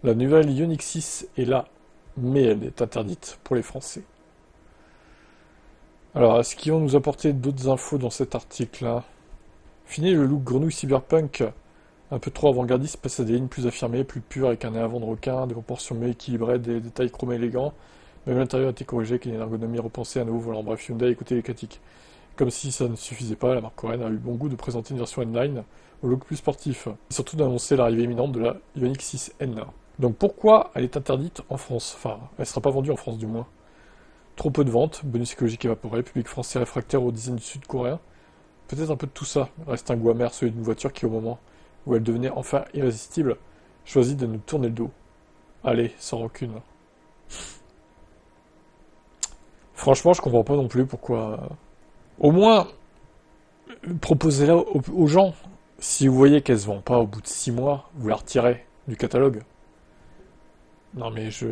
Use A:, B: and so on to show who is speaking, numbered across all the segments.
A: La nouvelle Ioniq 6 est là, mais elle est interdite pour les Français. Alors, est-ce qu'ils vont nous apporter d'autres infos dans cet article-là? Fini le look grenouille cyberpunk, un peu trop avant-gardiste, passe à des lignes plus affirmées, plus pures, avec un nez avant de requin, des proportions mieux équilibrées, des détails chromés élégants. Même l'intérieur a été corrigé, avec une ergonomie repensée à nouveau. Voilà, en bref, Hyundai, écoutez les critiques. Comme si ça ne suffisait pas, la marque coréenne a eu bon goût de présenter une version N-Line au look plus sportif, et surtout d'annoncer l'arrivée imminente de la Ioniq 6N. Donc pourquoi elle est interdite en France? Enfin, elle ne sera pas vendue en France du moins. Trop peu de ventes, bonus écologique évaporé, public français réfractaire au design sud-coréen. Peut-être un peu de tout ça. Reste un goût amer, celui d'une voiture qui, au moment où elle devenait enfin irrésistible, choisit de nous tourner le dos. Allez, sans rancune. Franchement, je comprends pas non plus pourquoi. Au moins, proposez-la aux gens. Si vous voyez qu'elle se vend pas au bout de 6 mois, vous la retirez du catalogue. Non mais je...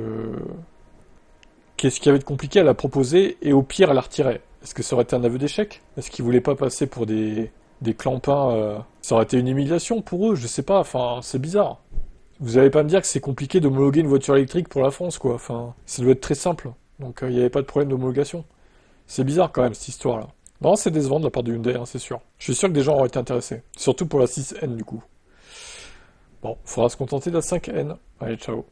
A: Qu'est-ce qu'il y avait de compliqué à la proposer et au pire à la retirer? Est-ce que ça aurait été un aveu d'échec? Est-ce qu'ils voulaient pas passer pour des clampins Ça aurait été une humiliation pour eux, je sais pas, enfin, c'est bizarre. Vous allez pas me dire que c'est compliqué d'homologuer une voiture électrique pour la France, quoi. Enfin, ça doit être très simple. Donc il n'y avait pas de problème d'homologation. C'est bizarre quand même cette histoire-là. Non, c'est décevant de la part de Hyundai, hein, c'est sûr. Je suis sûr que des gens auraient été intéressés. Surtout pour la 6N du coup. Bon, faudra se contenter de la 5N. Allez, ciao.